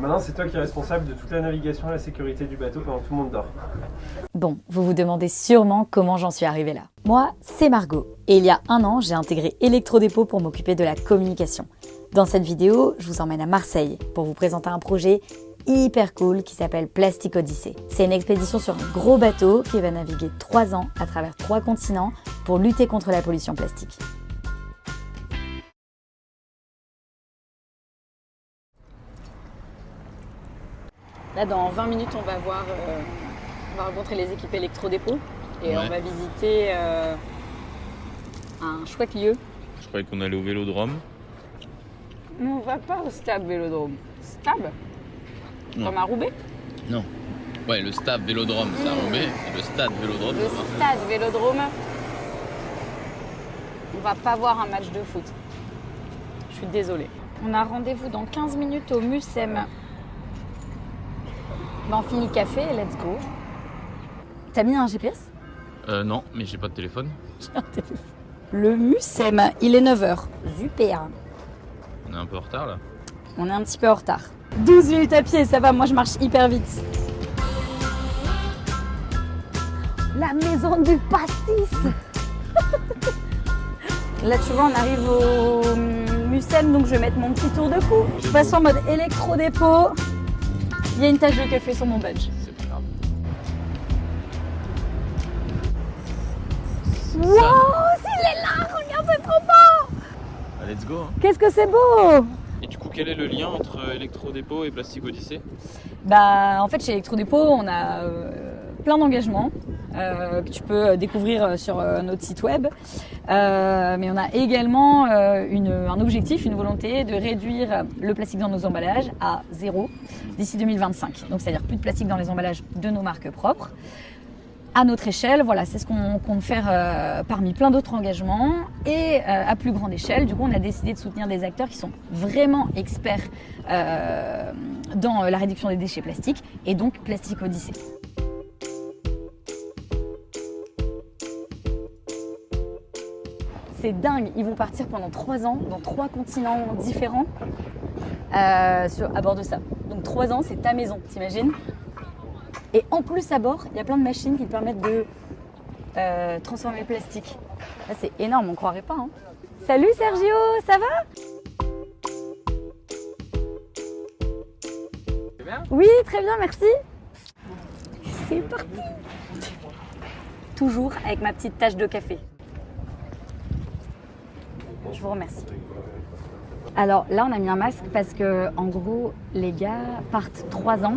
Maintenant, c'est toi qui es responsable de toute la navigation et la sécurité du bateau pendant que tout le monde dort. Bon, vous vous demandez sûrement comment j'en suis arrivée là. Moi, c'est Margot, et il y a 1 an, j'ai intégré Electrodépôt pour m'occuper de la communication. Dans cette vidéo, je vous emmène à Marseille pour vous présenter un projet hyper cool qui s'appelle Plastic Odyssey. C'est une expédition sur un gros bateau qui va naviguer 3 ans à travers 3 continents pour lutter contre la pollution plastique. Là, dans 20 minutes, on va rencontrer les équipes Electrodépôt et on va visiter un chouette lieu. Je croyais qu'on allait au Vélodrome. Mais on va pas au Stab Vélodrome. Stab? Non. Comme à Roubaix? Non. Ouais, le stade Vélodrome, c'est à Roubaix. Et le stade Vélodrome, Le Stade Vélodrome. On va pas voir un match de foot. Je suis désolée. On a rendez-vous dans 15 minutes au Mucem. On finit le café et let's go. T'as mis un GPS? Non, mais j'ai pas de téléphone. Le Mucem, il est 9h. Super. On est un peu en retard là. On est un petit peu en retard. 12 minutes à pied, ça va, moi je marche hyper vite. La maison du pastis. Là tu vois, on arrive au Mucem, donc je vais mettre mon petit tour de cou. Je passe en mode électrodépôt. Il y a une tache de café sur mon badge. C'est pas grave. Wow, il est là, regarde, c'est trop beau. Ah, let's go. Hein. Qu'est-ce que c'est beau. Et du coup, quel est le lien entre Electrodépôt et Plastic Odyssey? Bah, en fait, chez Electrodépôt, on a plein d'engagements que tu peux découvrir sur notre site web. Mais on a également un objectif, une volonté de réduire le plastique dans nos emballages à 0 d'ici 2025. Donc, c'est-à-dire plus de plastique dans les emballages de nos marques propres. À notre échelle, voilà, c'est ce qu'on compte faire parmi plein d'autres engagements. Et à plus grande échelle, du coup, on a décidé de soutenir des acteurs qui sont vraiment experts dans la réduction des déchets plastiques, et donc Plastic Odyssey. C'est dingue, ils vont partir pendant 3 ans dans 3 continents différents à bord de ça. Donc 3 ans, c'est ta maison, t'imagines? Et en plus, à bord, il y a plein de machines qui te permettent de transformer le plastique. Là, c'est énorme, on ne croirait pas. Hein. Salut Sergio, ça va? C'est bien? Oui, très bien, merci. C'est parti. Toujours avec ma petite tache de café. Je vous remercie. Alors là, on a mis un masque parce que, en gros, les gars partent 3 ans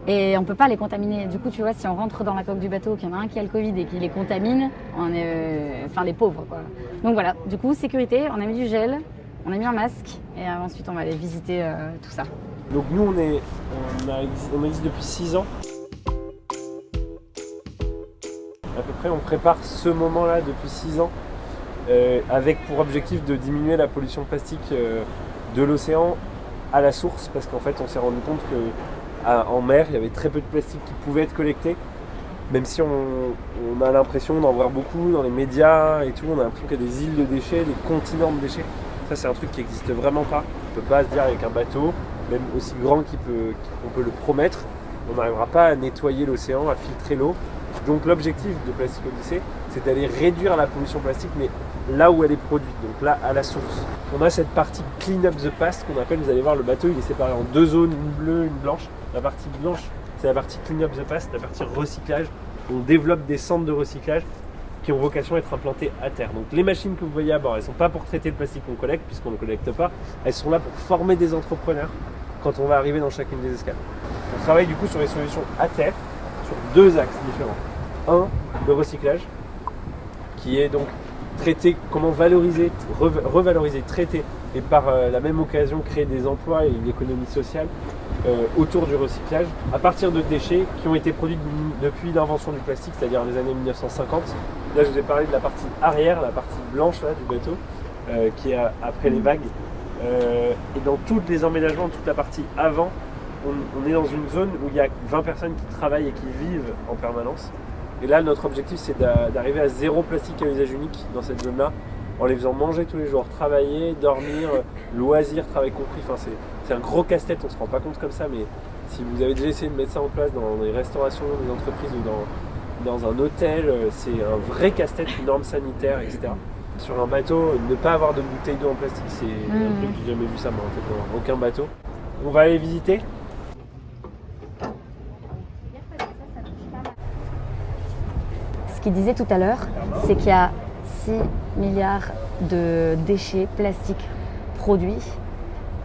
et on peut pas les contaminer. Du coup, tu vois, si on rentre dans la coque du bateau, qu'il y en a un qui a le Covid et qui les contamine, on est, les pauvres, quoi. Donc voilà. Du coup, sécurité, on a mis du gel, on a mis un masque et ensuite on va aller visiter tout ça. Donc nous, on existe depuis 6 ans. À peu près, on prépare ce moment-là depuis 6 ans. Avec pour objectif de diminuer la pollution plastique de l'océan à la source, parce qu'en fait on s'est rendu compte qu'en mer il y avait très peu de plastique qui pouvait être collecté, même si on a l'impression d'en voir beaucoup dans les médias et tout, on a l'impression qu'il y a des îles de déchets, des continents de déchets. Ça c'est un truc qui n'existe vraiment pas. On ne peut pas se dire avec un bateau, même aussi grand qu'on peut le promettre, on n'arrivera pas à nettoyer l'océan, à filtrer l'eau. Donc l'objectif de Plastic Odyssey, c'est d'aller réduire la pollution plastique, mais là où elle est produite, donc là à la source. On a cette partie clean up the past qu'on appelle, vous allez voir, le bateau il est séparé en 2 zones, une bleue, une blanche. La partie blanche, c'est la partie clean up the past, la partie recyclage. On développe des centres de recyclage qui ont vocation à être implantés à terre. Donc les machines que vous voyez à bord, elles ne sont pas pour traiter le plastique qu'on collecte, puisqu'on ne le collecte pas, elles sont là pour former des entrepreneurs quand on va arriver dans chacune des escales. On travaille du coup sur les solutions à terre, sur 2 axes différents. Un, le recyclage, qui est donc traiter, comment valoriser, revaloriser, traiter et par la même occasion créer des emplois et une économie sociale autour du recyclage à partir de déchets qui ont été produits depuis l'invention du plastique, c'est-à-dire les années 1950. Là je vous ai parlé de la partie arrière, la partie blanche là, du bateau qui est après les vagues et dans tous les emménagements, toute la partie avant, on est dans une zone où il y a 20 personnes qui travaillent et qui vivent en permanence. Et là, notre objectif, c'est d'arriver à 0 plastique à usage unique dans cette zone-là, en les faisant manger tous les jours, travailler, dormir, loisirs, travail compris. Enfin, c'est un gros casse-tête, on se rend pas compte comme ça, mais si vous avez déjà essayé de mettre ça en place dans des restaurations, des entreprises ou dans un hôtel, c'est un vrai casse-tête, une norme sanitaire, etc. Sur un bateau, ne pas avoir de bouteille d'eau en plastique, c'est un truc, j'ai jamais vu ça moi en fait, dans aucun bateau. On va aller visiter. Ce qu'il disait tout à l'heure, c'est qu'il y a 6 milliards de déchets plastiques produits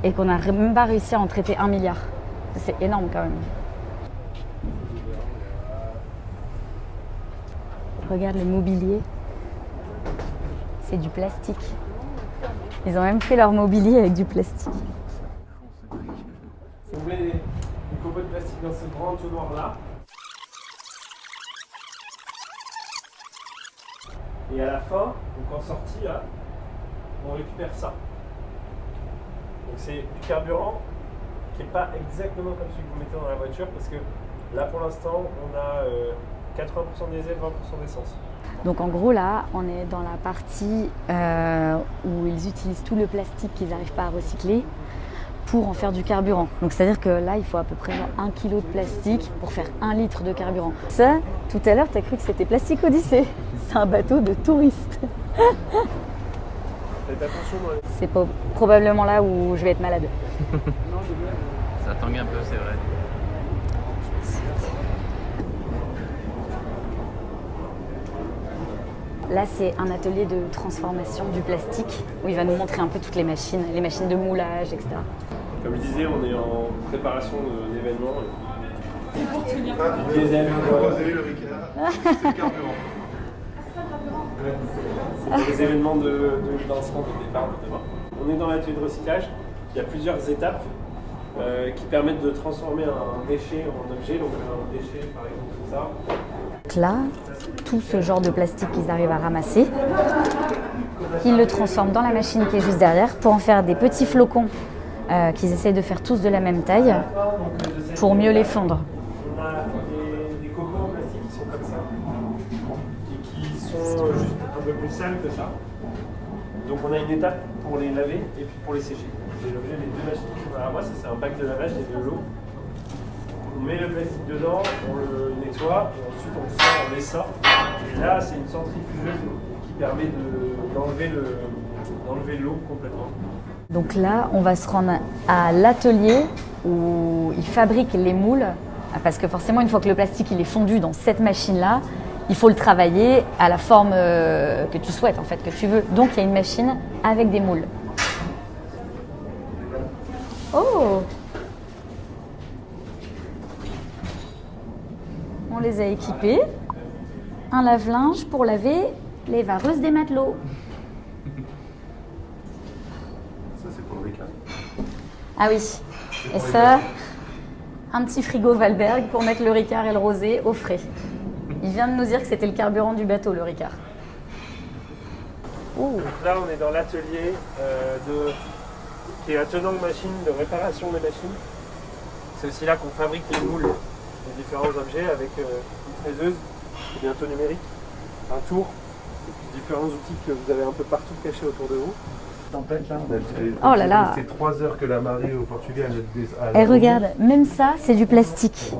et qu'on n'a même pas réussi à en traiter 1 milliard. C'est énorme quand même. Regarde le mobilier. C'est du plastique. Ils ont même fait leur mobilier avec du plastique. On met les copeaux de plastique dans ce grand entonnoir là. Et à la fin, donc en sortie là, on récupère ça. Donc c'est du carburant qui n'est pas exactement comme celui que vous mettez dans la voiture parce que là pour l'instant on a 80% diesel, 20% d'essence. Donc en gros là, on est dans la partie où ils utilisent tout le plastique qu'ils n'arrivent pas à recycler pour en faire du carburant. Donc c'est-à-dire que là, il faut à peu près 1 kg de plastique pour faire 1 litre de carburant. Ça, tout à l'heure, tu as cru que c'était Plastic Odyssey. C'est un bateau de touristes. Faites attention dans les... C'est probablement là où je vais être malade. Ça tangue un peu, c'est vrai. Là, c'est un atelier de transformation du plastique où il va nous montrer un peu toutes les machines de moulage, etc. Comme je disais, on est en préparation d'événements. Diesel, le Ricard, c'est le carburant. c'est pour les événements de lancement de départ de demain. On est dans l'atelier de recyclage. Il y a plusieurs étapes qui permettent de transformer un déchet en objet. Donc un déchet, par exemple, comme ça. Donc là, tout ce genre de plastique qu'ils arrivent à ramasser, ils le transforment dans la machine qui est juste derrière pour en faire des petits flocons qu'ils essayent de faire tous de la même taille pour mieux les fondre. On a des cocos en plastique qui sont comme ça et qui sont juste un peu plus sales que ça. Donc on a une étape pour les laver et puis pour les sécher. J'ai l'objet des deux machines qui sont derrière moi, ça c'est un bac de lavage et de l'eau. On met le plastique dedans, on le nettoie et ensuite on le sort, on les sort. Et là c'est une centrifugeuse qui permet d'enlever l'eau complètement. Donc là, on va se rendre à l'atelier où ils fabriquent les moules, parce que forcément, une fois que le plastique il est fondu dans cette machine-là, il faut le travailler à la forme que tu souhaites, en fait, que tu veux. Donc, il y a une machine avec des moules. Oh! On les a équipés. Un lave-linge pour laver les vareuses des matelots. Ça, c'est pour le Ricard. Ah oui, et ça, un petit frigo Valberg pour mettre le Ricard et le rosé au frais. Il vient de nous dire que c'était le carburant du bateau, le Ricard. Donc là on est dans l'atelier qui est un tenant de machine, de réparation des machines. C'est aussi là qu'on fabrique les moules des différents objets avec une fraiseuse, bientôt numérique, un tour, différents outils que vous avez un peu partout cachés autour de vous. Tempête là. Oh là là. C'est 3 heures que la marée au Portugal Et regarde, même ça, c'est du plastique.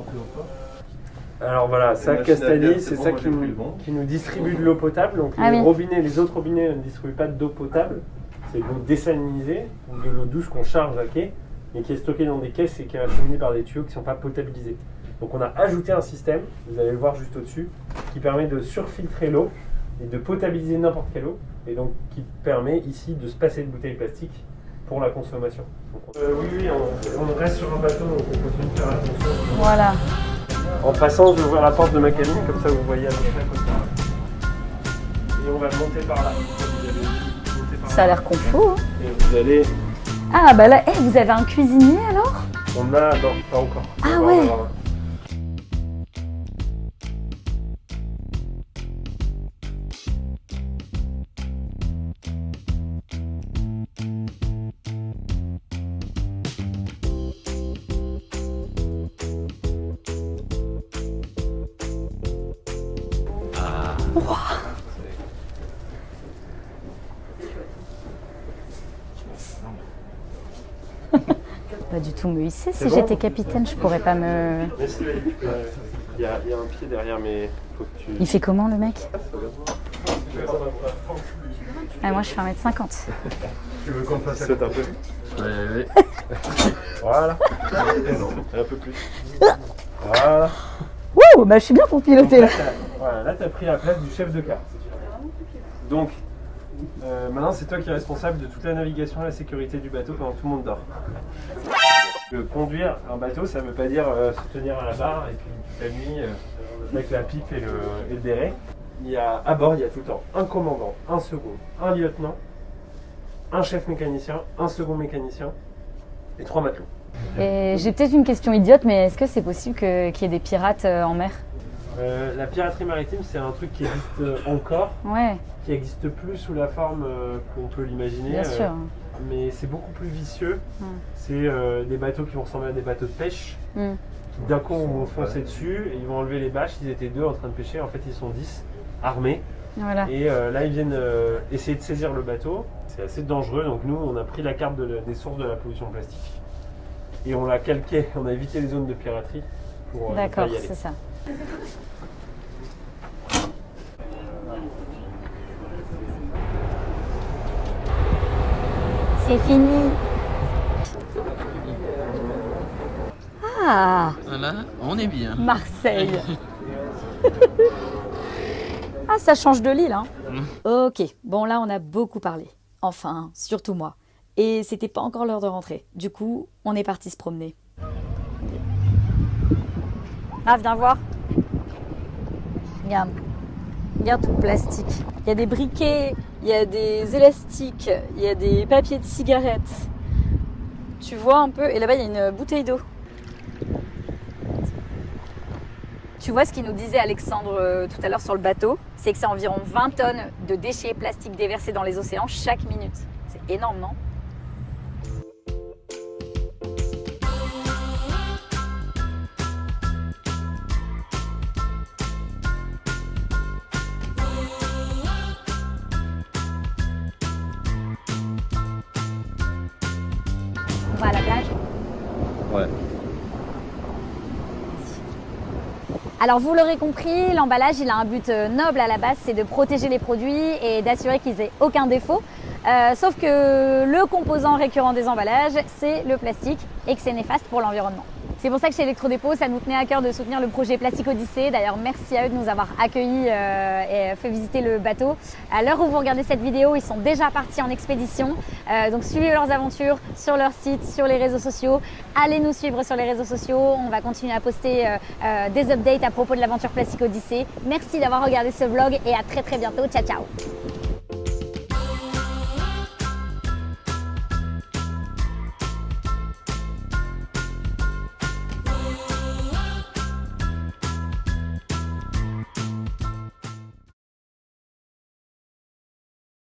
Alors voilà, ça machine à Castani, bière, c'est c'est ça bon, moi, j'ai pris le bon. qui nous distribue de l'eau potable. Donc Ah oui. les autres robinets ne distribuent pas d'eau potable. C'est de l'eau désalinisée, ou de l'eau douce qu'on charge à quai, mais qui est stockée dans des caisses et qui est acheminée par des tuyaux qui ne sont pas potabilisés. Donc on a ajouté un système, vous allez le voir juste au-dessus, qui permet de surfiltrer l'eau et de potabiliser n'importe quelle eau, et donc qui permet ici de se passer de bouteilles plastiques pour la consommation. Donc, oui, on reste sur un bateau, donc on continue de faire attention. Voilà. En passant, je vais ouvrir la porte de ma cabine, comme ça vous voyez à peu près comme ça. Et on va monter par là. Vous allez monter par Ça a là. l'air confort. Hein. Et vous allez... Ah bah là, vous avez un cuisinier alors? On a... Non, pas encore. Ah On va ouais. en avoir un. Bah tout me hisser. Si C'est bon j'étais capitaine, je pourrais pas me... Mais si, il y a un pied derrière, mais faut que tu... Il fait comment le mec? Ah, moi je fais 1m50. Tu veux qu'on fasse ça? Saute un peu. Ouais. Voilà. Un peu plus. Voilà. Wouh, bah je suis bien pour piloter là. Voilà, là tu as pris la place du chef de carte. Donc, maintenant c'est toi qui es responsable de toute la navigation et la sécurité du bateau pendant que tout le monde dort. Conduire un bateau, ça ne veut pas dire se tenir à la barre et puis toute la nuit avec la pipe et le béret. À bord, il y a tout le temps un commandant, un second, un lieutenant, un chef mécanicien, un second mécanicien et 3 matelots. Et j'ai peut-être une question idiote, mais est-ce que c'est possible qu'il y ait des pirates en mer? La piraterie maritime, c'est un truc qui existe encore, Ouais, qui n'existe plus sous la forme qu'on peut l'imaginer. bien sûr. Mais c'est beaucoup plus vicieux. Mm. C'est des bateaux qui vont ressembler à des bateaux de pêche, Mm. qui d'un coup vont foncer dessus et ils vont enlever les bâches. Ils étaient 2 en train de pêcher, en fait ils sont 10 armés. Voilà. Et là ils viennent essayer de saisir le bateau. C'est assez dangereux, donc nous on a pris la carte des sources de la pollution plastique. Et on l'a calqué, on a évité les zones de piraterie pour ne pas D'accord, y aller. c'est ça. C'est fini. Ah, Voilà, on est bien. Marseille. Ah, ça change de l'île, hein. Ok, bon là on a beaucoup parlé. Enfin, surtout moi. Et c'était pas encore l'heure de rentrer. Du coup, on est parti se promener. Ah, viens voir. Regarde. Regarde tout le plastique. Il y a des briquets, il y a des élastiques, il y a des papiers de cigarettes. Tu vois un peu. Et là-bas, il y a une bouteille d'eau. Tu vois ce qu'il nous disait Alexandre tout à l'heure sur le bateau, c'est que c'est environ 20 tonnes de déchets plastiques déversés dans les océans chaque minute. C'est énorme, non? On va à la plage? Ouais. Alors vous l'aurez compris, l'emballage il a un but noble à la base, c'est de protéger les produits et d'assurer qu'ils aient aucun défaut. Sauf que le composant récurrent des emballages, c'est le plastique et que c'est néfaste pour l'environnement. C'est pour ça que chez Electrodépôt, ça nous tenait à cœur de soutenir le projet Plastic Odyssée. D'ailleurs, merci à eux de nous avoir accueillis et fait visiter le bateau. À l'heure où vous regardez cette vidéo, ils sont déjà partis en expédition. Donc suivez leurs aventures sur leur site, sur les réseaux sociaux. Allez nous suivre sur les réseaux sociaux. On va continuer à poster des updates à propos de l'aventure Plastic Odyssée. Merci d'avoir regardé ce vlog et à très bientôt. Ciao, ciao!